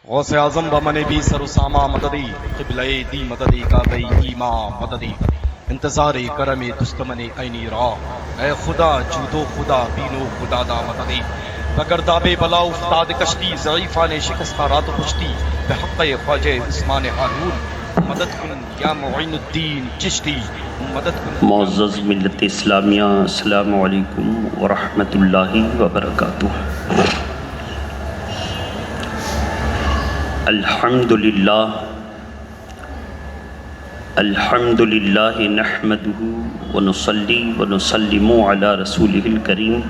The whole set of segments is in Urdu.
غوث اعظم بمن بھی سر ساما مددی قبلہ دی مددی کعبہ ایما مددی انتظار کرم دستمن عینی را اے خدا جودو خدا بینو خدا دا مددی اگر دابے بلا افتاد کشتی ضعیفان شکستہ رات و پشتی بحق خواجہ عثمان ہارون مدد کن یا معین الدین چشتی مدد کن. معزز ملت اسلامیہ، السلام علیکم ورحمۃ اللہ وبرکاتہ. الحمد للہ نحمده ونصلی ونسلم علی رسولہ الکریم.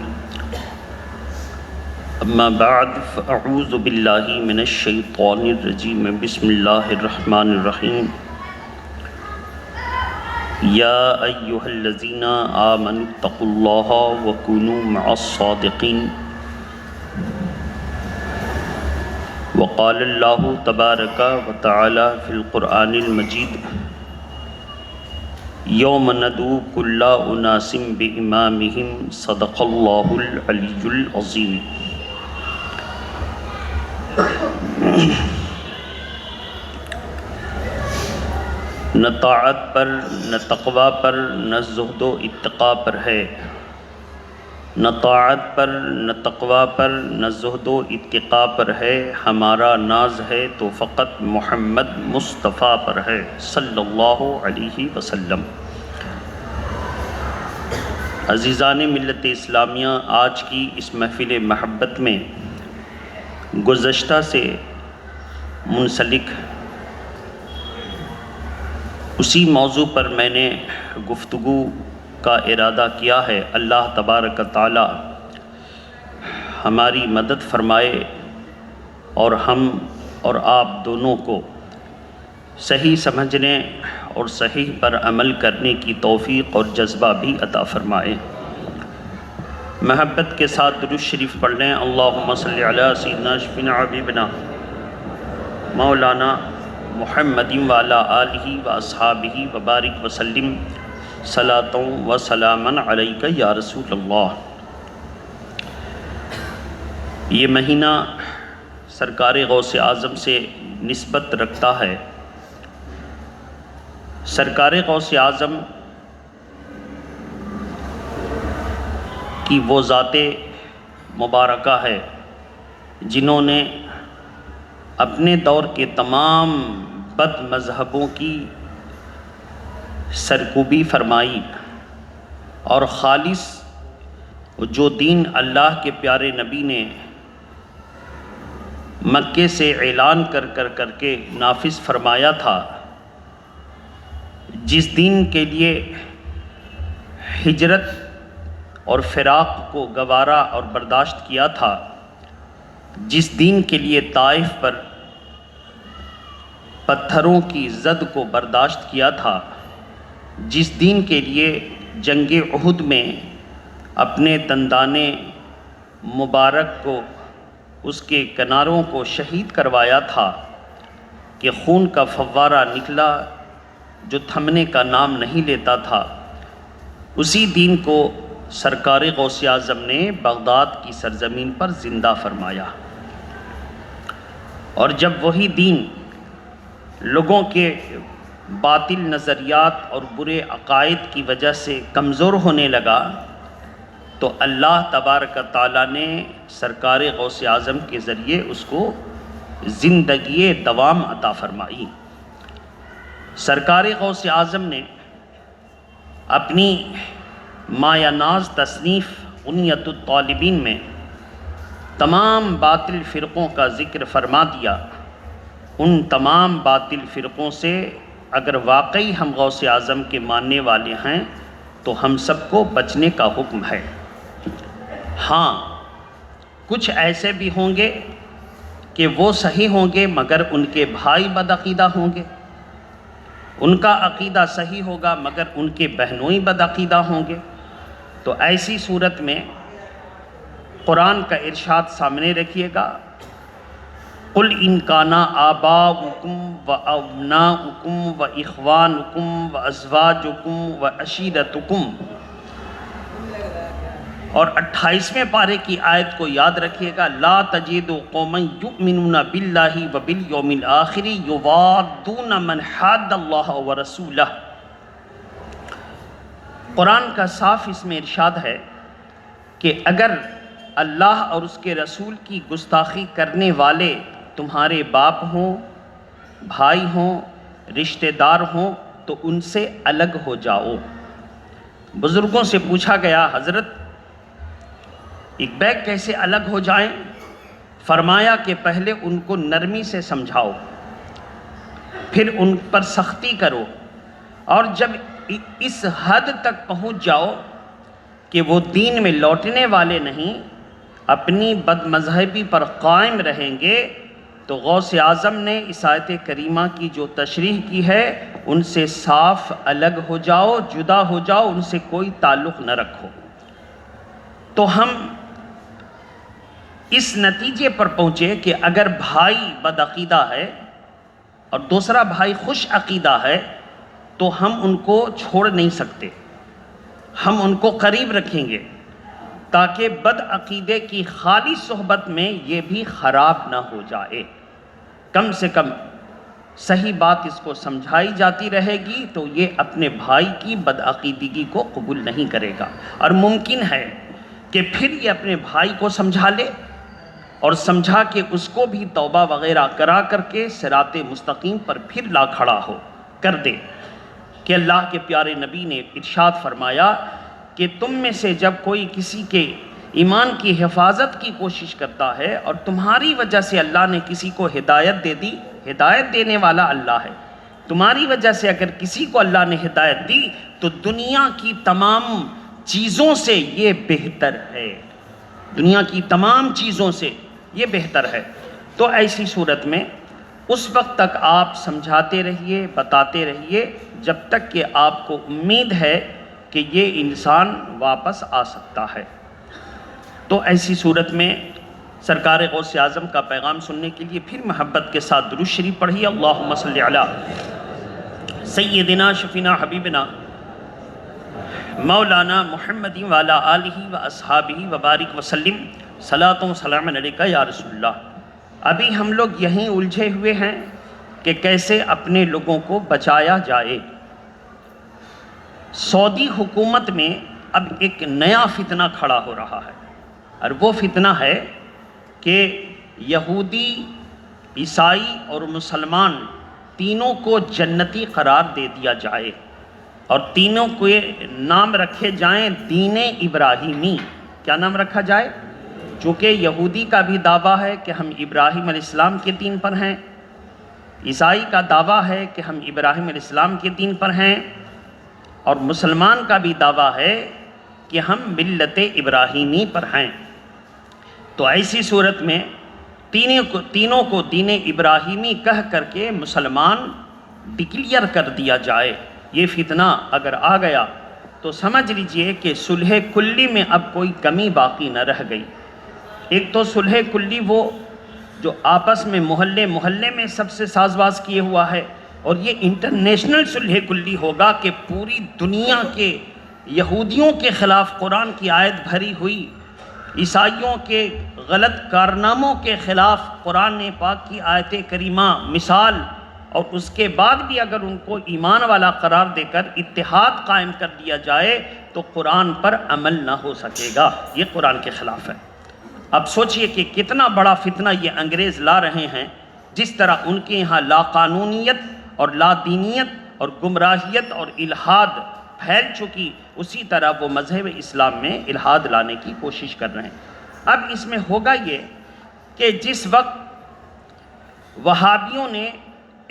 اما بعد فاعوذ باللہ من الشیطان الرجیم. بسم اللہ الرحمن الرحیم. یا ایہا الذین آمنوا اتقوا اللہ وکونوا مع الصادقین. وقال اللہ تبارک وتعالی فی القرآن المجید یوم ندعو کل اناس بامامہم. صدق اللہ العلی العظیم. نہ طاعت پر، نہ تقوی پر، نہ زہد و اتقاء پر ہے. نہ طاعت پر، نہ تقوی پر، نہ زہد و اتقاء پر ہے. ہمارا ناز ہے تو فقط محمد مصطفیٰ پر ہے صلی اللہ علیہ وسلم. عزیزان ملت اسلامیہ، آج کی اس محفل محبت میں گزشتہ سے منسلک اسی موضوع پر میں نے گفتگو کا ارادہ کیا ہے. اللہ تبارک تعالی ہماری مدد فرمائے اور ہم اور آپ دونوں کو صحیح سمجھنے اور صحیح پر عمل کرنے کی توفیق اور جذبہ بھی عطا فرمائے. محبت کے ساتھ درود شریف پڑھ لیں. اللہم صلی علی سیدنا شفیعنا حبیبنا مولانا محمد وعلی آلہ واصحابہ وبارک وسلم صلاۃ و سلاما علیک یا رسول اللہ. یہ مہینہ سرکار غوث اعظم سے نسبت رکھتا ہے. سرکار غوث اعظم کی وہ ذات مبارکہ ہے جنہوں نے اپنے دور کے تمام بد مذہبوں کی سرکوبی فرمائی اور خالص جو دین اللہ کے پیارے نبی نے مکے سے اعلان کر کے نافذ فرمایا تھا، جس دین کے لیے ہجرت اور فراق کو گوارا اور برداشت کیا تھا، جس دین کے لیے طائف پر پتھروں کی زد کو برداشت کیا تھا، جس دین کے لیے جنگ احد میں اپنے دندان مبارک کو، اس کے کناروں کو شہید کروایا تھا کہ خون کا فوارہ نکلا جو تھمنے کا نام نہیں لیتا تھا، اسی دین کو سرکار غوث اعظم نے بغداد کی سرزمین پر زندہ فرمایا. اور جب وہی دین لوگوں کے باطل نظریات اور برے عقائد کی وجہ سے کمزور ہونے لگا تو اللہ تبارک تعالیٰ نے سرکار غوث اعظم کے ذریعے اس کو زندگی دوام عطا فرمائی. سرکار غوث اعظم نے اپنی مایہ ناز تصنیف غنیۃ الطالبین میں تمام باطل فرقوں کا ذکر فرما دیا. ان تمام باطل فرقوں سے اگر واقعی ہم غوث اعظم کے ماننے والے ہیں تو ہم سب کو بچنے کا حکم ہے. ہاں، کچھ ایسے بھی ہوں گے کہ وہ صحیح ہوں گے مگر ان کے بھائی بدعقیدہ ہوں گے، ان کا عقیدہ صحیح ہوگا مگر ان کے بہنوئی بدعقیدہ ہوں گے. تو ایسی صورت میں قرآن کا ارشاد سامنے رکھیے گا، قُلْ إِنْ كَانَ آبَاؤُكُمْ وَأَبْنَاؤُكُمْ وَإِخْوَانُكُمْ وَأَزْوَاجُكُمْ وَعَشِيرَتُكُمْ اور 28ویں پارے کی آیت کو یاد رکھیے گا، لا تجد قوما یؤمنون باللہ وبالیوم الآخر یوادون من حاد اللہ ورسولہ۔ قرآن کا صاف اس میں ارشاد ہے کہ اگر اللہ اور اس کے رسول کی گستاخی کرنے والے تمہارے باپ ہوں، بھائی ہوں، رشتہ دار ہوں تو ان سے الگ ہو جاؤ۔ بزرگوں سے پوچھا گیا، حضرت ایک بیگ کیسے الگ ہو جائیں؟ فرمایا کہ پہلے ان کو نرمی سے سمجھاؤ، پھر ان پر سختی کرو، اور جب اس حد تک پہنچ جاؤ کہ وہ دین میں لوٹنے والے نہیں، اپنی بد مذہبی پر قائم رہیں گے، تو غوث اعظم نے اس آیت کریمہ کی جو تشریح کی ہے، ان سے صاف الگ ہو جاؤ، جدا ہو جاؤ، ان سے کوئی تعلق نہ رکھو۔ تو ہم اس نتیجے پر پہنچے کہ اگر بھائی بد عقیدہ ہے اور دوسرا بھائی خوش عقیدہ ہے تو ہم ان کو چھوڑ نہیں سکتے، ہم ان کو قریب رکھیں گے تاکہ بد عقیدے کی خالی صحبت میں یہ بھی خراب نہ ہو جائے۔ کم سے کم صحیح بات اس کو سمجھائی جاتی رہے گی تو یہ اپنے بھائی کی بد عقیدگی کو قبول نہیں کرے گا، اور ممکن ہے کہ پھر یہ اپنے بھائی کو سمجھا لے اور سمجھا کہ اس کو بھی توبہ وغیرہ کرا کر کے صراط مستقیم پر پھر لا کھڑا ہو کر دے۔ کہ اللہ کے پیارے نبی نے ارشاد فرمایا کہ تم میں سے جب کوئی کسی کے ایمان کی حفاظت کی کوشش کرتا ہے اور تمہاری وجہ سے اللہ نے کسی کو ہدایت دے دی، ہدایت دینے والا اللہ ہے، تمہاری وجہ سے اگر کسی کو اللہ نے ہدایت دی تو دنیا کی تمام چیزوں سے یہ بہتر ہے، دنیا کی تمام چیزوں سے یہ بہتر ہے۔ تو ایسی صورت میں اس وقت تک آپ سمجھاتے رہیے، بتاتے رہیے جب تک کہ آپ کو امید ہے کہ یہ انسان واپس آ سکتا ہے۔ تو ایسی صورت میں سرکار غوث اعظم کا پیغام سننے کے لیے پھر محبت کے ساتھ درود شریف پڑھیے، اللہم صلی علی سیدنا شفینا حبیبنا مولانا محمد وعلی آلہ و اصحابہ وبارک وسلم، صلاۃ و سلام علیکہ یا رسول اللہ۔ ابھی ہم لوگ یہیں الجھے ہوئے ہیں کہ کیسے اپنے لوگوں کو بچایا جائے۔ سعودی حکومت میں اب ایک نیا فتنہ کھڑا ہو رہا ہے، اور وہ فتنہ ہے کہ یہودی، عیسائی اور مسلمان تینوں کو جنتی قرار دے دیا جائے اور تینوں کو نام رکھے جائیں دین ابراہیمی۔ کیا نام رکھا جائے؟ چونکہ یہودی کا بھی دعویٰ ہے کہ ہم ابراہیم علیہ السلام کے دین پر ہیں، عیسائی کا دعویٰ ہے کہ ہم ابراہیم علیہ السلام کے دین پر ہیں، اور مسلمان کا بھی دعویٰ ہے کہ ہم ملت ابراہیمی پر ہیں۔ تو ایسی صورت میں تینوں کو دین ابراہیمی کہہ کر کے مسلمان ڈکلیئر کر دیا جائے۔ یہ فتنہ اگر آ گیا تو سمجھ لیجئے کہ صلح کلی میں اب کوئی کمی باقی نہ رہ گئی۔ ایک تو صلح کلی وہ جو آپس میں محلے میں سب سے ساز باز کیے ہوا ہے، اور یہ انٹرنیشنل صلح کلی ہوگا کہ پوری دنیا کے یہودیوں کے خلاف قرآن کی آیت بھری ہوئی، عیسائیوں کے غلط کارناموں کے خلاف قرآن پاک کی آیت کریمہ مثال، اور اس کے بعد بھی اگر ان کو ایمان والا قرار دے کر اتحاد قائم کر دیا جائے تو قرآن پر عمل نہ ہو سکے گا، یہ قرآن کے خلاف ہے۔ اب سوچئے کہ کتنا بڑا فتنہ یہ انگریز لا رہے ہیں۔ جس طرح ان کے یہاں لا قانونیت اور لا دینیت اور گمراہیت اور الحاد پھیل چکی، اسی طرح وہ مذہب اسلام میں الحاد لانے کی کوشش کر رہے ہیں۔ اب اس میں ہوگا یہ کہ جس وقت وہابیوں نے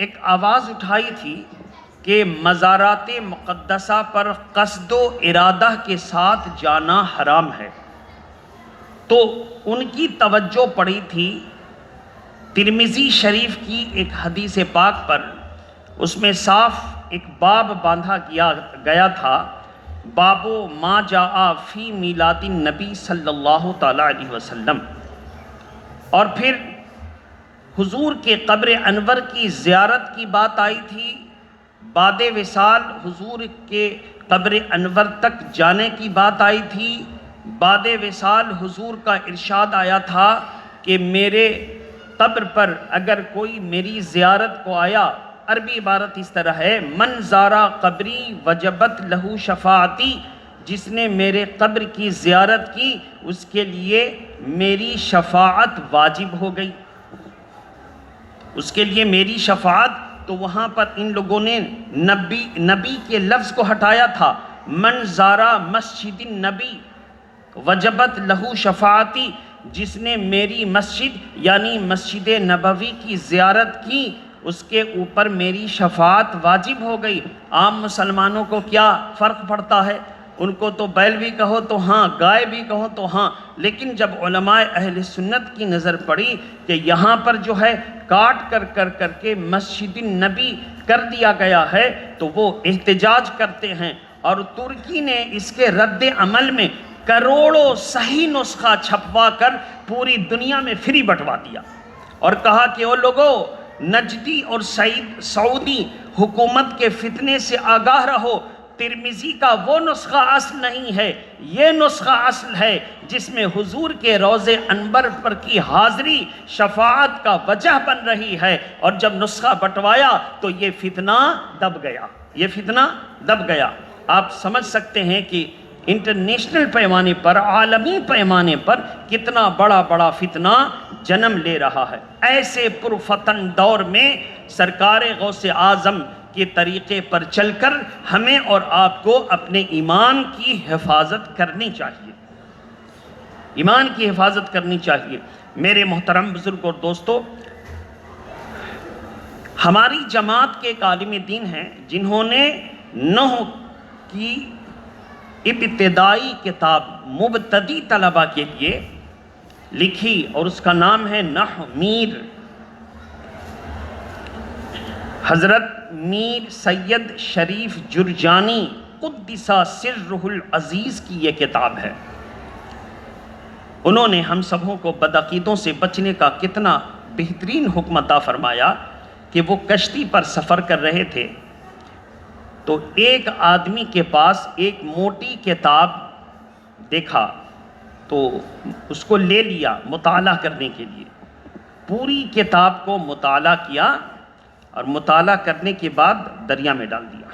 ایک آواز اٹھائی تھی کہ مزارات مقدسہ پر قصد و ارادہ کے ساتھ جانا حرام ہے، تو ان کی توجہ پڑی تھی ترمذی شریف کی ایک حدیث پاک پر۔ اس میں صاف ایک باب باندھا گیا تھا، باب ما جاء فی میلاد النبی صلی اللہ تعالی علیہ وسلم، اور پھر حضور کے قبر انور کی زیارت کی بات آئی تھی، بعد وصال حضور کے قبر انور تک جانے کی بات آئی تھی، بعد وصال حضور کا ارشاد آیا تھا کہ میرے قبر پر اگر کوئی میری زیارت کو آیا، عربی عبارت اس طرح ہے، من زارا قبری وجبت لہو شفاعتی، جس نے میرے قبر کی زیارت کی اس کے لیے میری شفاعت واجب ہو گئی، اس کے لیے میری شفاعت۔ تو وہاں پر ان لوگوں نے نبی کے لفظ کو ہٹایا تھا، من زارا مسجد النبی وجبت لہو شفاعتی، جس نے میری مسجد یعنی مسجد نبوی کی زیارت کی اس کے اوپر میری شفاعت واجب ہو گئی۔ عام مسلمانوں کو کیا فرق پڑتا ہے؟ ان کو تو بیل بھی کہو تو ہاں، گائے بھی کہو تو ہاں، لیکن جب علماء اہل سنت کی نظر پڑی کہ یہاں پر جو ہے کاٹ کر کے مسجد النبی کر دیا گیا ہے تو وہ احتجاج کرتے ہیں، اور ترکی نے اس کے رد عمل میں کروڑوں صحیح نسخہ چھپوا کر پوری دنیا میں فری بٹوا دیا، اور کہا کہ وہ لوگوں نجدی اور سعودی حکومت کے فتنے سے آگاہ رہو، ترمذی کا وہ نسخہ اصل نہیں ہے، یہ نسخہ اصل ہے جس میں حضور کے روضے انور پر کی حاضری شفاعت کا وجہ بن رہی ہے، اور جب نسخہ بٹوایا تو یہ فتنہ دب گیا، یہ فتنہ دب گیا۔ آپ سمجھ سکتے ہیں کہ انٹرنیشنل پیمانے پر، عالمی پیمانے پر کتنا بڑا فتنہ جنم لے رہا ہے۔ ایسے پرفتن دور میں سرکار غوث اعظم کے طریقے پر چل کر ہمیں اور آپ کو اپنے ایمان کی حفاظت کرنی چاہیے، ایمان کی حفاظت کرنی چاہیے۔ میرے محترم بزرگ اور دوستو، ہماری جماعت کے ایک عالم دین ہیں جنہوں نے نحو کی ابتدائی کتاب مبتدی طلبہ کے لیے لکھی، اور اس کا نام ہے نحو میر۔ حضرت میر سید شریف جرجانی قدس سرہ العزیز کی یہ کتاب ہے۔ انہوں نے ہم سبوں کو بدعقیدوں سے بچنے کا کتنا بہترین حکم عطا فرمایا کہ وہ کشتی پر سفر کر رہے تھے تو ایک آدمی کے پاس ایک موٹی کتاب دیکھا تو اس کو لے لیا مطالعہ کرنے کے لیے، پوری کتاب کو مطالعہ کیا، اور مطالعہ کرنے کے بعد دریا میں ڈال دیا۔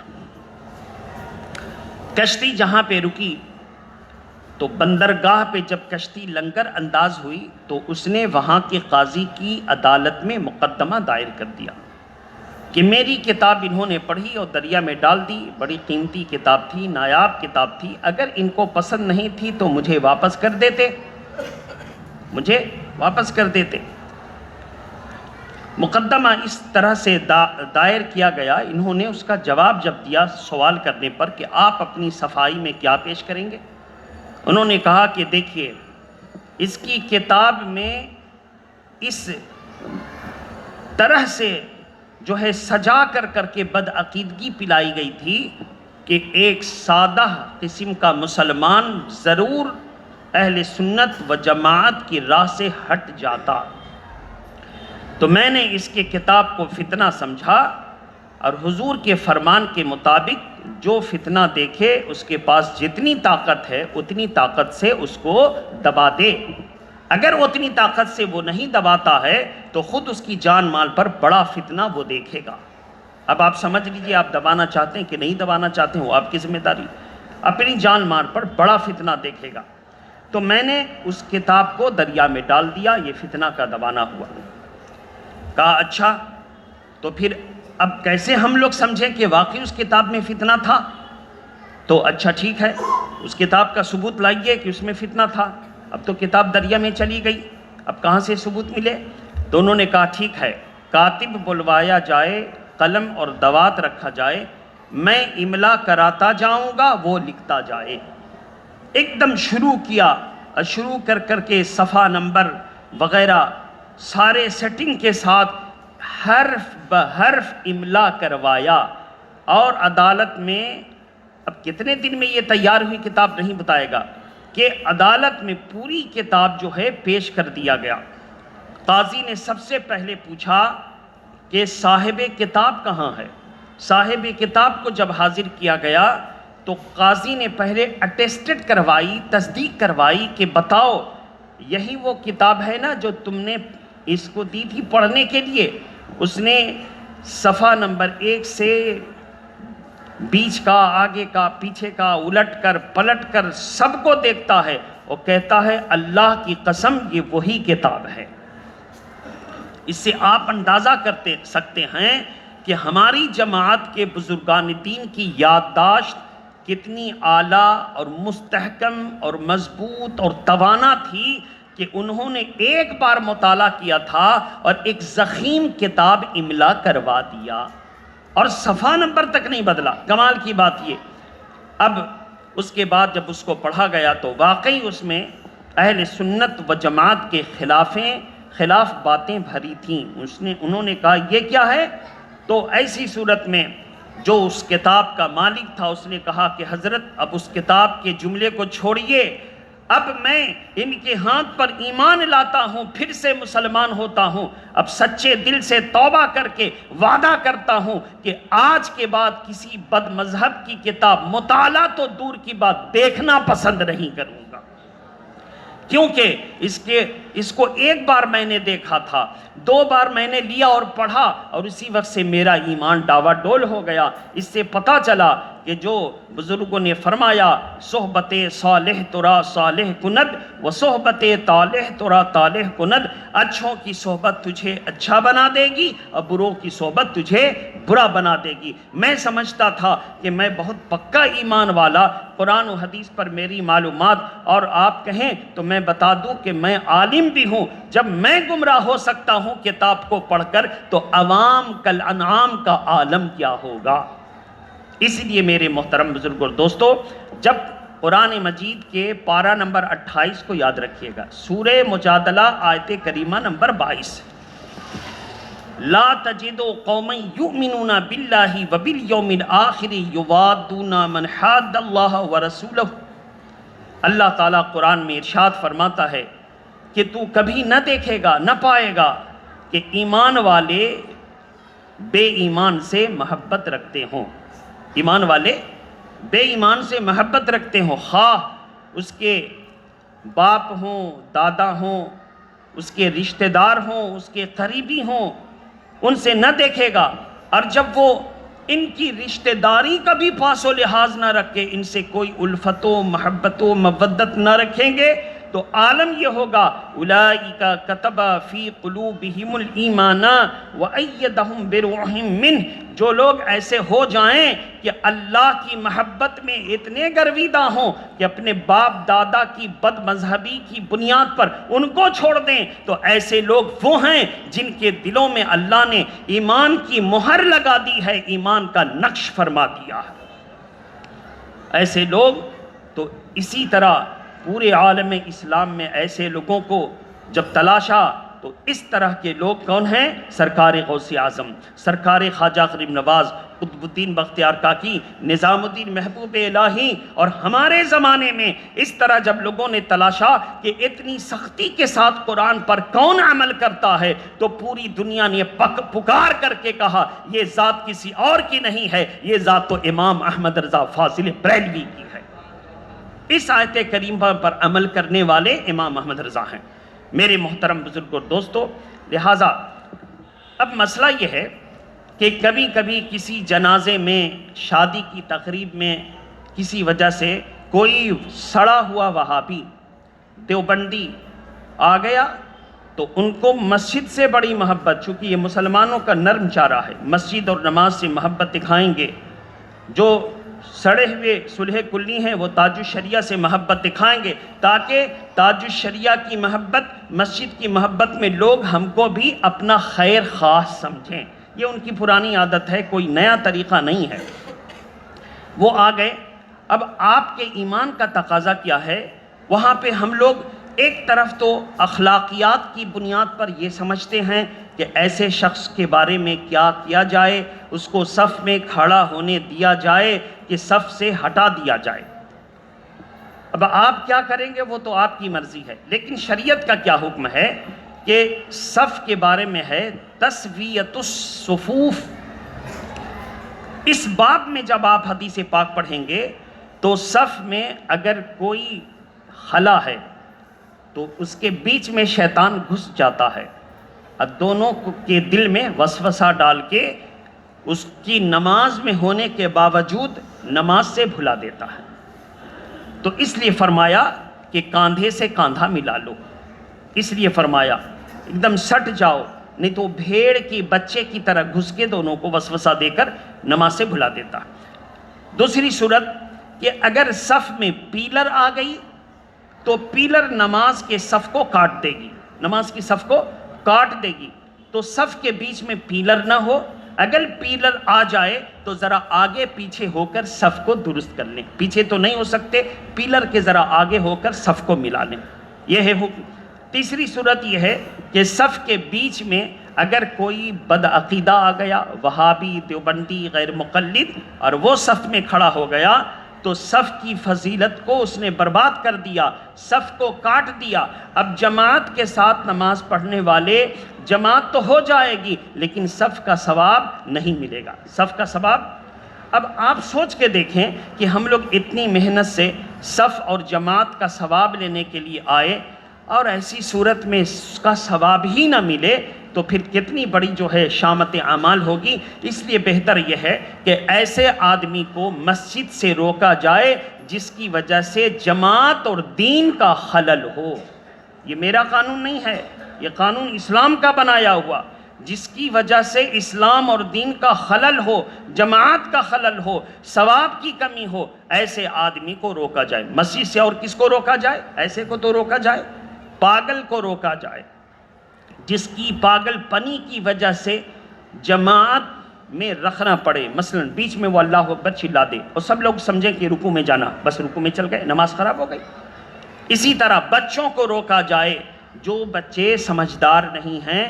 کشتی جہاں پہ رکی تو بندرگاہ پہ جب کشتی لنگر انداز ہوئی تو اس نے وہاں کے قاضی کی عدالت میں مقدمہ دائر کر دیا کہ میری کتاب انہوں نے پڑھی اور دریا میں ڈال دی، بڑی قیمتی کتاب تھی، نایاب کتاب تھی، اگر ان کو پسند نہیں تھی تو مجھے واپس کر دیتے، مجھے واپس کر دیتے۔ مقدمہ اس طرح سے دائر کیا گیا۔ انہوں نے اس کا جواب جب دیا سوال کرنے پر کہ آپ اپنی صفائی میں کیا پیش کریں گے، انہوں نے کہا کہ دیکھیے اس کی کتاب میں اس طرح سے جو ہے سجا کر کے بدعقیدگی پلائی گئی تھی کہ ایک سادہ قسم کا مسلمان ضرور اہل سنت و جماعت کی راہ سے ہٹ جاتا۔ تو میں نے اس کے کتاب کو فتنہ سمجھا، اور حضور کے فرمان کے مطابق جو فتنہ دیکھے اس کے پاس جتنی طاقت ہے اتنی طاقت سے اس کو دبا دے، اگر اتنی طاقت سے وہ نہیں دباتا ہے تو خود اس کی جان مال پر بڑا فتنہ وہ دیکھے گا۔ اب آپ سمجھ لیجئے، آپ دبانا چاہتے ہیں کہ نہیں دبانا چاہتے ہیں وہ آپ کی ذمہ داری، اپنی جان مال پر بڑا فتنہ دیکھے گا۔ تو میں نے اس کتاب کو دریا میں ڈال دیا، یہ فتنہ کا دبانا ہوا۔ کہا اچھا تو پھر اب کیسے ہم لوگ سمجھیں کہ واقعی اس کتاب میں فتنہ تھا؟ تو اچھا ٹھیک ہے، اس کتاب کا ثبوت لائیے کہ اس میں فتنہ تھا۔ اب تو کتاب دریا میں چلی گئی، اب کہاں سے ثبوت ملے؟ تو انہوں نے کہا ٹھیک ہے، کاتب بلوایا جائے، قلم اور دوات رکھا جائے، میں املا کراتا جاؤں گا، وہ لکھتا جائے۔ ایک دم شروع کیا، شروع کر کے صفحہ نمبر وغیرہ سارے سیٹنگ کے ساتھ حرف بحرف املا کروایا، اور عدالت میں اب کتنے دن میں یہ تیار ہوئی کتاب نہیں بتائے گا کہ عدالت میں پوری کتاب جو ہے پیش کر دیا گیا۔ قاضی نے سب سے پہلے پوچھا کہ صاحب کتاب کہاں ہے؟ صاحب کتاب کو جب حاضر کیا گیا تو قاضی نے پہلے اٹیسٹڈ کروائی، تصدیق کروائی کہ بتاؤ یہی وہ کتاب ہے نا جو تم نے اس کو دی تھی پڑھنے کے لیے؟ اس نے صفحہ نمبر 1 سے بیچ کا، آگے کا، پیچھے کا، الٹ کر پلٹ کر سب کو دیکھتا ہے اور کہتا ہے اللہ کی قسم یہ وہی کتاب ہے۔ اس سے آپ اندازہ کرتے سکتے ہیں کہ ہماری جماعت کے بزرگان دین کی یادداشت کتنی اعلیٰ اور مستحکم اور مضبوط اور توانا تھی کہ انہوں نے ایک بار مطالعہ کیا تھا اور ایک ضخیم کتاب املا کروا دیا اور صفحہ نمبر تک نہیں بدلا۔ کمال کی بات یہ، اب اس کے بعد جب اس کو پڑھا گیا تو واقعی اس میں اہل سنت و جماعت کے خلاف باتیں بھری تھیں۔ انہوں نے کہا یہ کیا ہے؟ تو ایسی صورت میں جو اس کتاب کا مالک تھا اس نے کہا کہ حضرت اب اس کتاب کے جملے کو چھوڑیے، اب میں ان کے ہاتھ پر ایمان لاتا ہوں، پھر سے مسلمان ہوتا ہوں، اب سچے دل سے توبہ کر کے وعدہ کرتا ہوں کہ آج کے بعد کسی بد مذہب کی کتاب مطالعہ تو دور کی بات دیکھنا پسند نہیں کروں گا، کیونکہ اس کو ایک بار میں نے دیکھا تھا، 2 بار میں نے لیا اور پڑھا اور اسی وقت سے میرا ایمان ڈاوا ڈول ہو گیا۔ اس سے پتہ چلا کہ جو بزرگوں نے فرمایا صحبت صالح ترا صالح کند و صحبت طالح ترا طالح کند، اچھوں کی صحبت تجھے اچھا بنا دے گی اور بروں کی صحبت تجھے برا بنا دے گی۔ میں سمجھتا تھا کہ میں بہت پکا ایمان والا، قرآن و حدیث پر میری معلومات، اور آپ کہیں تو میں بتا دوں کہ میں عالم بھی ہوں۔ جب میں گمراہ ہو سکتا ہوں کتاب کو پڑھ کر تو عوام کالانعام کا عالم کیا ہوگا؟ اس لیے میرے محترم بزرگ اور دوستو، جب قرآن مجید کے پارہ نمبر 28 کو یاد رکھیے گا، سورہ مجادلہ آیت کریمہ نمبر 22، لا تجد قوما یؤمنون باللہ وبالیوم الآخر یوادون من حاد اللہ ورسولہ، اللہ تعالیٰ قرآن میں ارشاد فرماتا ہے کہ تو کبھی نہ دیکھے گا، نہ پائے گا کہ ایمان والے بے ایمان سے محبت رکھتے ہوں، ایمان والے بے ایمان سے محبت رکھتے ہوں، خواہ اس کے باپ ہوں، دادا ہوں، اس کے رشتہ دار ہوں، اس کے قریبی ہوں، ان سے نہ دیکھے گا۔ اور جب وہ ان کی رشتہ داری کا بھی پاس و لحاظ نہ رکھے، ان سے کوئی الفت و محبت و مودت نہ رکھیں گے، تو عالم یہ ہوگا اولئک کتب فی قلوبہم الایمان وایدہم بروح منہ، جو لوگ ایسے ہو جائیں کہ اللہ کی محبت میں اتنے گرویدہ ہوں کہ اپنے باپ دادا کی بد مذہبی کی بنیاد پر ان کو چھوڑ دیں، تو ایسے لوگ وہ ہیں جن کے دلوں میں اللہ نے ایمان کی مہر لگا دی ہے، ایمان کا نقش فرما دیا ہے۔ ایسے لوگ تو اسی طرح پورے عالم اسلام میں ایسے لوگوں کو جب تلاشا تو اس طرح کے لوگ کون ہیں؟ سرکار غوث اعظم، سرکار خواجہ غریب نواز، قطب الدین بختیار کاکی، نظام الدین محبوب الہی، اور ہمارے زمانے میں اس طرح جب لوگوں نے تلاشا کہ اتنی سختی کے ساتھ قرآن پر کون عمل کرتا ہے، تو پوری دنیا نے پکار کر کے کہا یہ ذات کسی اور کی نہیں ہے، یہ ذات تو امام احمد رضا فاضل بریلوی کی ہے۔ اس آیت کریمہ پر عمل کرنے والے امام احمد رضا ہیں۔ میرے محترم بزرگ اور دوستو، لہٰذا اب مسئلہ یہ ہے کہ کبھی کبھی کسی جنازے میں، شادی کی تقریب میں کسی وجہ سے کوئی سڑا ہوا وہابی دیوبندی آ گیا تو ان کو مسجد سے بڑی محبت، چونکہ یہ مسلمانوں کا نرم چارہ ہے، مسجد اور نماز سے محبت دکھائیں گے۔ جو سڑے ہوئے صلح کلی ہیں وہ تاج الشریعہ سے محبت دکھائیں گے، تاکہ تاج الشریعہ کی محبت، مسجد کی محبت میں لوگ ہم کو بھی اپنا خیر خواہ سمجھیں۔ یہ ان کی پرانی عادت ہے، کوئی نیا طریقہ نہیں ہے۔ وہ آ گئے، اب آپ کے ایمان کا تقاضا کیا ہے؟ وہاں پہ ہم لوگ ایک طرف تو اخلاقیات کی بنیاد پر یہ سمجھتے ہیں کہ ایسے شخص کے بارے میں کیا کیا جائے، اس کو صف میں کھڑا ہونے دیا جائے کہ صف سے ہٹا دیا جائے۔ اب آپ کیا کریں گے وہ تو آپ کی مرضی ہے، لیکن شریعت کا کیا حکم ہے کہ صف کے بارے میں ہے تسویۃ الصفوف۔ اس باب میں جب آپ حدیث پاک پڑھیں گے تو صف میں اگر کوئی خلا ہے تو اس کے بیچ میں شیطان گھس جاتا ہے اور دونوں کے دل میں وسوسہ ڈال کے اس کی نماز میں ہونے کے باوجود نماز سے بھلا دیتا ہے. تو اس لیے فرمایا کہ کاندھے سے کاندھا ملا لو، اس لیے فرمایا ایک دم سٹ جاؤ، نہیں تو بھیڑ کی بچے کی طرح گھس کے دونوں کو وسوسہ دے کر نماز سے بھلا دیتا ہے. دوسری صورت کہ اگر صف میں پیلر آ گئی تو پیلر نماز کے صف کو کاٹ دے گی، نماز کی صف کو کاٹ دے گی. تو صف کے بیچ میں پیلر نہ ہو، اگر پیلر آ جائے تو ذرا آگے پیچھے ہو کر صف کو درست کر لیں. پیچھے تو نہیں ہو سکتے، پیلر کے ذرا آگے ہو کر صف کو ملا لیں، یہ ہے حکم. تیسری صورت یہ ہے کہ صف کے بیچ میں اگر کوئی بدعقیدہ آ گیا، وہابی، دیوبندی، غیر مقلد، اور وہ صف میں کھڑا ہو گیا تو صف کی فضیلت کو اس نے برباد کر دیا، صف کو کاٹ دیا. اب جماعت کے ساتھ نماز پڑھنے والے، جماعت تو ہو جائے گی لیکن صف کا ثواب نہیں ملے گا، صف کا ثواب. اب آپ سوچ کے دیکھیں کہ ہم لوگ اتنی محنت سے صف اور جماعت کا ثواب لینے کے لیے آئے اور ایسی صورت میں اس کا ثواب ہی نہ ملے تو پھر کتنی بڑی جو ہے شامت اعمال ہوگی. اس لیے بہتر یہ ہے کہ ایسے آدمی کو مسجد سے روکا جائے جس کی وجہ سے جماعت اور دین کا خلل ہو. یہ میرا قانون نہیں ہے، یہ قانون اسلام کا بنایا ہوا. جس کی وجہ سے اسلام اور دین کا خلل ہو، جماعت کا خلل ہو، ثواب کی کمی ہو، ایسے آدمی کو روکا جائے. مسجد سے اور کس کو روکا جائے؟ ایسے کو تو روکا جائے، پاگل کو روکا جائے جس کی پاگل پنی کی وجہ سے جماعت میں رکھنا پڑے. مثلا بیچ میں وہ اللہ اکبر چلا دے اور سب لوگ سمجھیں کہ رکوع میں جانا، بس رکوع میں چل گئے، نماز خراب ہو گئی. اسی طرح بچوں کو روکا جائے، جو بچے سمجھدار نہیں ہیں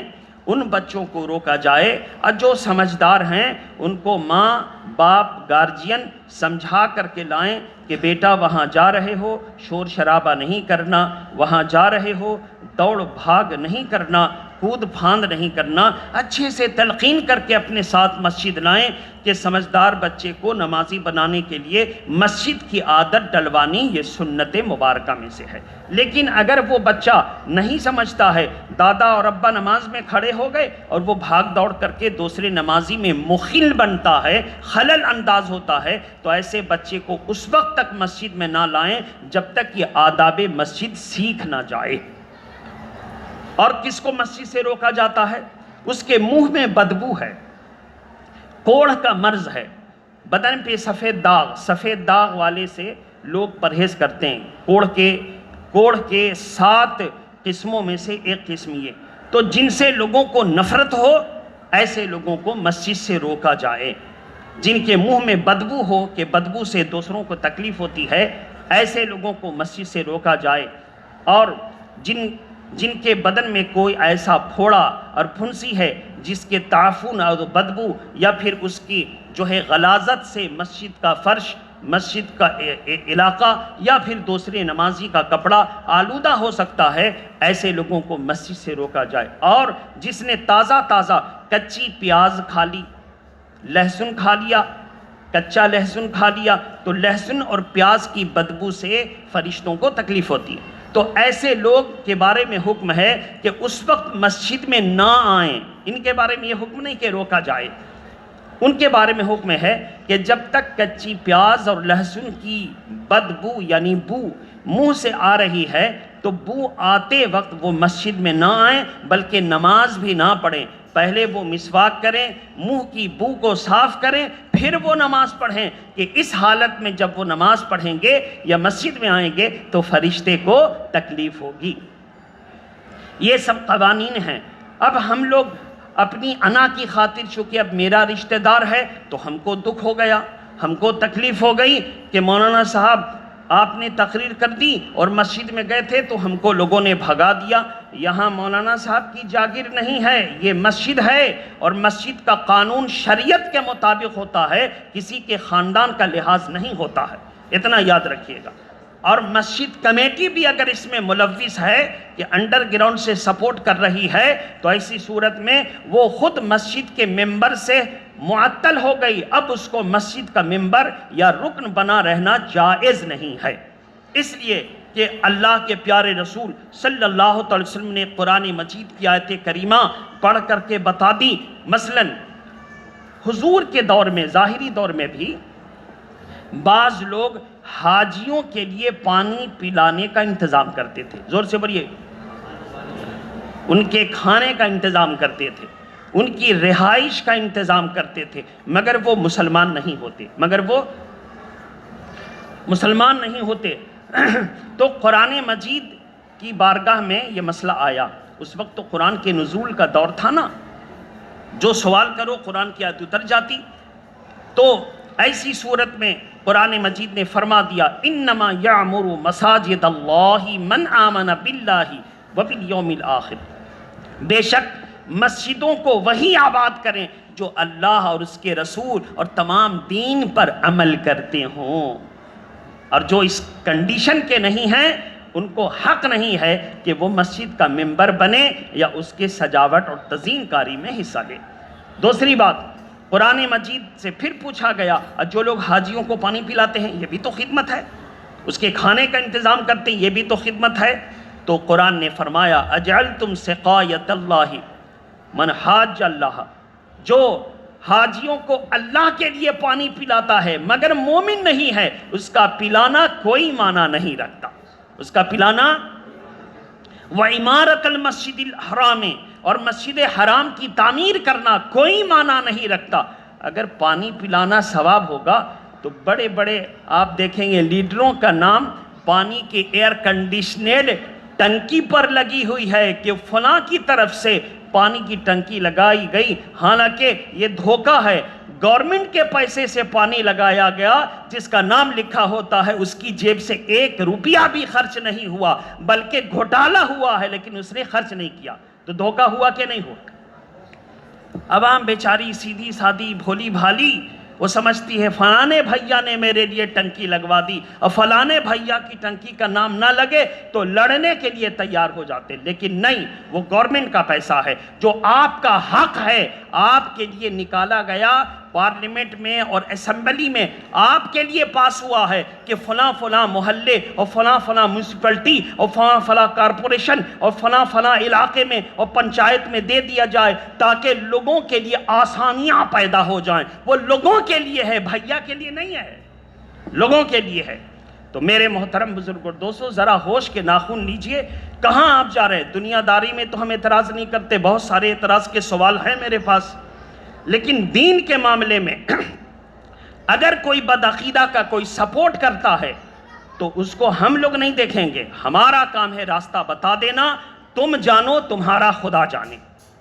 ان بچوں کو روکا جائے، اور جو سمجھدار ہیں ان کو ماں باپ گارجین سمجھا کر کے لائیں کہ بیٹا وہاں جا رہے ہو شور شرابہ نہیں کرنا، وہاں جا رہے ہو دوڑ بھاگ نہیں کرنا، کود پھاند نہیں کرنا. اچھے سے تلقین کر کے اپنے ساتھ مسجد لائیں کہ سمجھدار بچے کو نمازی بنانے کے لیے مسجد کی عادت ڈلوانی یہ سنت مبارکہ میں سے ہے. لیکن اگر وہ بچہ نہیں سمجھتا ہے، دادا اور ابا نماز میں کھڑے ہو گئے اور وہ بھاگ دوڑ کر کے دوسرے نمازی میں مخل بنتا ہے، خلل انداز ہوتا ہے، تو ایسے بچے کو اس وقت تک مسجد میں نہ لائیں جب تک یہ آداب مسجد سیکھ نہ جائے. اور کس کو مسجد سے روکا جاتا ہے؟ اس کے منہ میں بدبو ہے، کوڑھ کا مرض ہے، بدن پہ سفید داغ والے سے لوگ پرہیز کرتے ہیں. کوڑھ کے 7 قسموں میں سے ایک قسم یہ. تو جن سے لوگوں کو نفرت ہو ایسے لوگوں کو مسجد سے روکا جائے. جن کے منہ میں بدبو ہو کہ بدبو سے دوسروں کو تکلیف ہوتی ہے، ایسے لوگوں کو مسجد سے روکا جائے. اور جن کے بدن میں کوئی ایسا پھوڑا اور پھنسی ہے جس کے تعفن اور بدبو یا پھر اس کی جو ہے غلاظت سے مسجد کا فرش، مسجد کا علاقہ یا پھر دوسرے نمازی کا کپڑا آلودہ ہو سکتا ہے، ایسے لوگوں کو مسجد سے روکا جائے. اور جس نے تازہ کچی پیاز کھا لی، لہسن کھا لیا، کچا لہسن کھا لیا، تو لہسن اور پیاز کی بدبو سے فرشتوں کو تکلیف ہوتی ہے. تو ایسے لوگ کے بارے میں حکم ہے کہ اس وقت مسجد میں نہ آئیں. ان کے بارے میں یہ حکم نہیں کہ روکا جائے، ان کے بارے میں حکم ہے کہ جب تک کچی پیاز اور لہسن کی بدبو یعنی بو منہ سے آ رہی ہے تو بو آتے وقت وہ مسجد میں نہ آئیں بلکہ نماز بھی نہ پڑھیں. پہلے وہ مسواک کریں، منہ کی بو کو صاف کریں، پھر وہ نماز پڑھیں. کہ اس حالت میں جب وہ نماز پڑھیں گے یا مسجد میں آئیں گے تو فرشتے کو تکلیف ہوگی. یہ سب قوانین ہیں. اب ہم لوگ اپنی انا کی خاطر چونکہ اب میرا رشتہ دار ہے تو ہم کو دکھ ہو گیا، ہم کو تکلیف ہو گئی کہ مولانا صاحب آپ نے تقریر کر دی اور مسجد میں گئے تھے تو ہم کو لوگوں نے بھگا دیا. یہاں مولانا صاحب کی جاگیر نہیں ہے، یہ مسجد ہے اور مسجد کا قانون شریعت کے مطابق ہوتا ہے، کسی کے خاندان کا لحاظ نہیں ہوتا ہے، اتنا یاد رکھیے گا. اور مسجد کمیٹی بھی اگر اس میں ملوث ہے کہ انڈر گراؤنڈ سے سپورٹ کر رہی ہے تو ایسی صورت میں وہ خود مسجد کے ممبر سے معطل ہو گئی، اب اس کو مسجد کا ممبر یا رکن بنا رہنا جائز نہیں ہے، اس لیے کہ اللہ کے پیارے رسول صلی اللہ علیہ وسلم نے قرآن مجید کی آیت کریمہ پڑھ کر کے بتا دی۔ مثلاً حضور کے دور میں، ظاہری دور میں بھی بعض لوگ حاجیوں کے لیے پانی پلانے کا انتظام کرتے تھے، زور سے بولیے، ان کے کھانے کا انتظام کرتے تھے، ان کی رہائش کا انتظام کرتے تھے، مگر وہ مسلمان نہیں ہوتے، تو قرآن مجید کی بارگاہ میں یہ مسئلہ آیا۔ اس وقت تو قرآن کے نزول کا دور تھا نا، جو سوال کرو قرآن کی آیت اتر جاتی، تو ایسی صورت میں قرآن مجید نے فرما دیا انما یعمر مساجد اللہ من آمن باللہ وبالیوم الآخر، بے شک مسجدوں کو وہی آباد کریں جو اللہ اور اس کے رسول اور تمام دین پر عمل کرتے ہوں، اور جو اس کنڈیشن کے نہیں ہیں ان کو حق نہیں ہے کہ وہ مسجد کا ممبر بنے یا اس کے سجاوٹ اور تزئین کاری میں حصہ لے۔ دوسری بات، قرآن مجید سے پھر پوچھا گیا جو لوگ حاجیوں کو پانی پلاتے ہیں یہ بھی تو خدمت ہے، اس کے کھانے کا انتظام کرتے ہیں یہ بھی تو خدمت ہے، تو قرآن نے فرمایا اجعلتم سقایۃ اللہ من حاج اللہ، جو حاجیوں کو اللہ کے لیے پانی پلاتا ہے مگر مومن نہیں ہے، اس کا پلانا کوئی معنی نہیں رکھتا، اس کا پلانا وعمارت المسجد الحرام، اور مسجد حرام کی تعمیر کرنا کوئی معنی نہیں رکھتا۔ اگر پانی پلانا ثواب ہوگا تو بڑے بڑے آپ دیکھیں گے لیڈروں کا نام پانی کے ایئر کنڈیشنڈ ٹنکی پر لگی ہوئی ہے کہ فلاں کی طرف سے پانی کی ٹنکی لگائی گئی، حالانکہ یہ دھوکہ ہے، گورنمنٹ کے پیسے سے پانی لگایا گیا، جس کا نام لکھا ہوتا ہے اس کی جیب سے 1 روپیہ بھی خرچ نہیں ہوا، بلکہ گھوٹالہ ہوا ہے لیکن اس نے خرچ نہیں کیا، تو دھوکہ ہوا کہ نہیں ہوا؟ عوام بیچاری سیدھی سادی بھولی بھالی، وہ سمجھتی ہے فلانے بھیا نے میرے لیے ٹنکی لگوا دی، اور فلانے بھیا کی ٹنکی کا نام نہ لگے تو لڑنے کے لیے تیار ہو جاتے، لیکن نہیں، وہ گورنمنٹ کا پیسہ ہے، جو آپ کا حق ہے، آپ کے لیے نکالا گیا پارلیمنٹ میں اور اسمبلی میں، آپ کے لیے پاس ہوا ہے کہ فلاں فلاں محلے اور فلاں فلاں میونسپلٹی اور فلاں فلاں کارپوریشن اور فلاں فلاں علاقے میں اور پنچایت میں دے دیا جائے تاکہ لوگوں کے لیے آسانیاں پیدا ہو جائیں۔ وہ لوگوں کے لیے ہے، بھیا کے لیے نہیں ہے، لوگوں کے لیے ہے۔ تو میرے محترم بزرگ اور دوستو، ذرا ہوش کے ناخن لیجئے، کہاں آپ جا رہے ہیں؟ دنیا داری میں تو ہم اعتراض نہیں کرتے، بہت سارے اعتراض کے سوال ہیں میرے پاس، لیکن دین کے معاملے میں اگر کوئی بدعقیدہ کا کوئی سپورٹ کرتا ہے تو اس کو ہم لوگ نہیں دیکھیں گے، ہمارا کام ہے راستہ بتا دینا، تم جانو تمہارا خدا جانے،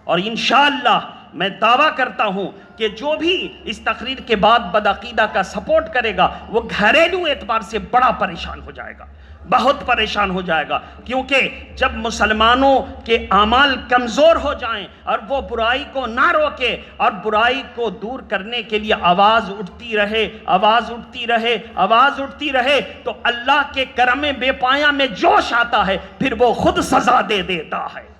اور انشاءاللہ میں دعویٰ کرتا ہوں کہ جو بھی اس تقریر کے بعد بدعقیدہ کا سپورٹ کرے گا وہ گھریلو اعتبار سے بڑا پریشان ہو جائے گا، بہت پریشان ہو جائے گا، کیونکہ جب مسلمانوں کے اعمال کمزور ہو جائیں اور وہ برائی کو نہ روکے اور برائی کو دور کرنے کے لیے آواز اٹھتی رہے، آواز اٹھتی رہے، آواز اٹھتی رہے، تو اللہ کے کرم بے پایاں میں جوش آتا ہے، پھر وہ خود سزا دے دیتا ہے،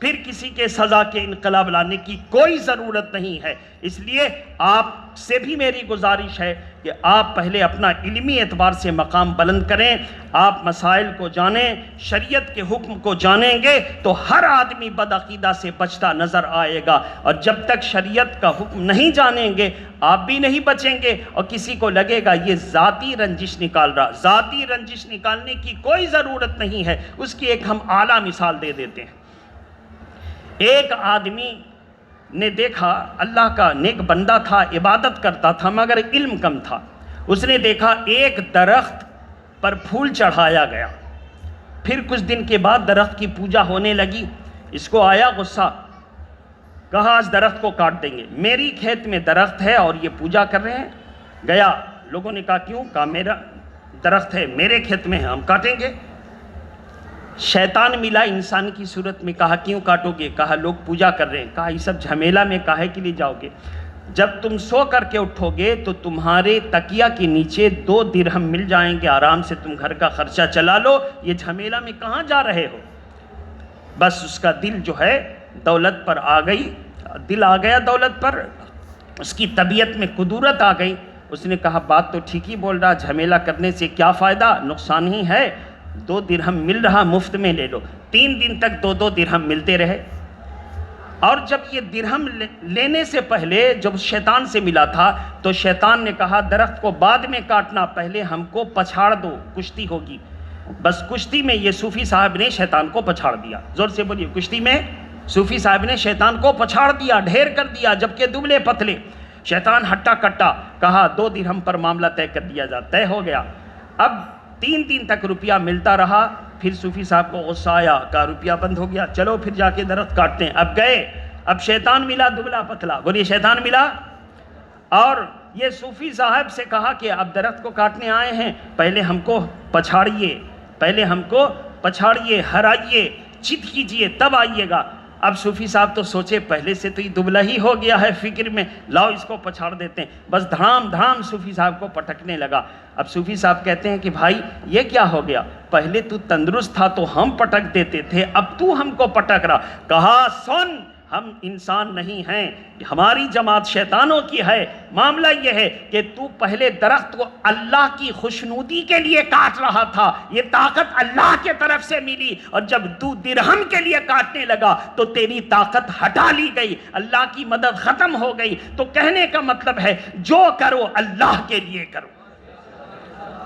پھر کسی کے سزا کے انقلاب لانے کی کوئی ضرورت نہیں ہے۔ اس لیے آپ سے بھی میری گزارش ہے کہ آپ پہلے اپنا علمی اعتبار سے مقام بلند کریں، آپ مسائل کو جانیں، شریعت کے حکم کو جانیں گے تو ہر آدمی بدعقیدہ سے بچتا نظر آئے گا، اور جب تک شریعت کا حکم نہیں جانیں گے آپ بھی نہیں بچیں گے، اور کسی کو لگے گا یہ ذاتی رنجش نکال رہا، ذاتی رنجش نکالنے کی کوئی ضرورت نہیں ہے، اس کی ایک ہم اعلیٰ مثال دے دیتے ہیں۔ ایک آدمی نے دیکھا، اللہ کا نیک بندہ تھا، عبادت کرتا تھا مگر علم کم تھا، اس نے دیکھا ایک درخت پر پھول چڑھایا گیا، پھر کچھ دن کے بعد درخت کی پوجا ہونے لگی، اس کو آیا غصہ، کہا اس درخت کو کاٹ دیں گے، میری کھیت میں درخت ہے اور یہ پوجا کر رہے ہیں، گیا، لوگوں نے کہا کیوں؟ کہا میرا درخت ہے، میرے کھیت میں ہے، ہم کاٹیں گے۔ شیطان ملا انسان کی صورت میں، کہا کیوں کاٹو گے؟ کہا لوگ پوجا کر رہے ہیں، کہا یہ سب جھمیلا میں کاہے کے لیے جاؤ گے؟ جب تم سو کر کے اٹھو گے تو تمہارے تکیہ کے نیچے 2 درہم مل جائیں گے، آرام سے تم گھر کا خرچہ چلا لو، یہ جھمیلا میں کہاں جا رہے ہو؟ بس اس کا دل جو ہے دولت پر آ گئی، دل آ گیا دولت پر، اس کی طبیعت میں کدورت آ گئی. اس نے کہا بات تو ٹھیک ہی بول رہا, جھمیلا کرنے سے کیا فائدہ, نقصان ہی ہے. 2 درہم مل رہا, مفت میں لے لو. 3 دن تک 2 درہم ملتے رہے. اور جب یہ درہم لینے سے پہلے جب شیطان سے ملا تھا تو شیطان نے کہا درخت کو بعد میں کاٹنا, پہلے ہم کو پچھاڑ دو, کشتی ہوگی. بس کشتی میں یہ صوفی صاحب نے شیطان کو پچھاڑ دیا. زور سے بولیے, کشتی میں صوفی صاحب نے شیطان کو پچھاڑ دیا, ڈھیر کر دیا, جبکہ دبلے پتلے. شیطان ہٹا کٹا, کہا 2 درہم پر معاملہ طے کر دیا جا. طے ہو گیا. اب 3 دن تک روپیہ ملتا رہا. پھر صوفی صاحب کو غصہ آیا, کہا روپیہ بند ہو گیا, چلو پھر جا کے درخت کاٹتے ہیں. اب گئے, اب شیطان ملا دبلا پتلا. بولیے شیطان ملا, اور یہ صوفی صاحب سے کہا کہ اب درخت کو کاٹنے آئے ہیں, پہلے ہم کو پچھاڑیے, پہلے ہم کو پچھاڑیے, ہرائیے, چت کیجئے, تب آئیے گا. اب صوفی صاحب تو سوچے پہلے سے تو یہ دبلا ہی ہو گیا ہے, فکر میں لاؤ اس کو پچھاڑ دیتے ہیں. بس دھڑام دھڑام صوفی صاحب کو پٹکنے لگا. اب صوفی صاحب کہتے ہیں کہ بھائی یہ کیا ہو گیا, پہلے تو تندرست تھا تو ہم پٹک دیتے تھے, اب تو ہم کو پٹک رہا. کہا سن, ہم انسان نہیں ہیں, ہماری جماعت شیطانوں کی ہے. معاملہ یہ ہے کہ تو پہلے درخت کو اللہ کی خوشنودی کے لیے کاٹ رہا تھا, یہ طاقت اللہ کے طرف سے ملی, اور جب تو درہم کے لیے کاٹنے لگا تو تیری طاقت ہٹا لی گئی, اللہ کی مدد ختم ہو گئی. تو کہنے کا مطلب ہے جو کرو اللہ کے لیے کرو,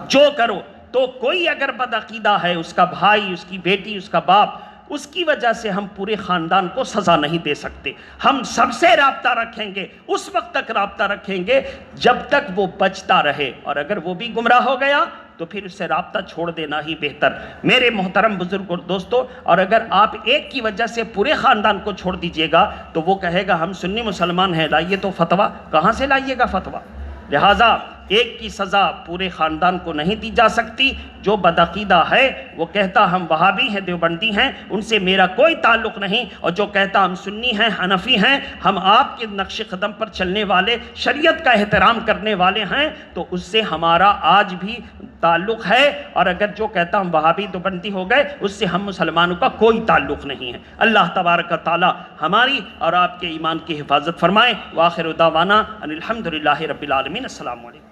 جو کرو. تو کوئی اگر بدعقیدہ ہے, اس کا بھائی, اس کی بیٹی, اس کا باپ, اس کی وجہ سے ہم پورے خاندان کو سزا نہیں دے سکتے. ہم سب سے رابطہ رکھیں گے, اس وقت تک رابطہ رکھیں گے جب تک وہ بچتا رہے, اور اگر وہ بھی گمراہ ہو گیا تو پھر اس سے رابطہ چھوڑ دینا ہی بہتر. میرے محترم بزرگ اور دوستو, اور اگر آپ ایک کی وجہ سے پورے خاندان کو چھوڑ دیجئے گا تو وہ کہے گا ہم سنی مسلمان ہیں, لائیے تو فتویٰ. کہاں سے لائیے گا فتویٰ؟ لہٰذا ایک کی سزا پورے خاندان کو نہیں دی جا سکتی. جو بدعقیدہ ہے وہ کہتا ہم وہابی ہیں, دیوبندی ہیں, ان سے میرا کوئی تعلق نہیں, اور جو کہتا ہم سنی ہیں, حنفی ہیں, ہم آپ کے نقش قدم پر چلنے والے, شریعت کا احترام کرنے والے ہیں, تو اس سے ہمارا آج بھی تعلق ہے. اور اگر جو کہتا ہم وہابی دیوبندی ہو گئے, اس سے ہم مسلمانوں کا کوئی تعلق نہیں ہے. اللہ تبارک و تعالی ہماری اور آپ کے ایمان کی حفاظت فرمائے. وآخر دعوانا ان الحمدللہ رب العالمین. السلام علیکم.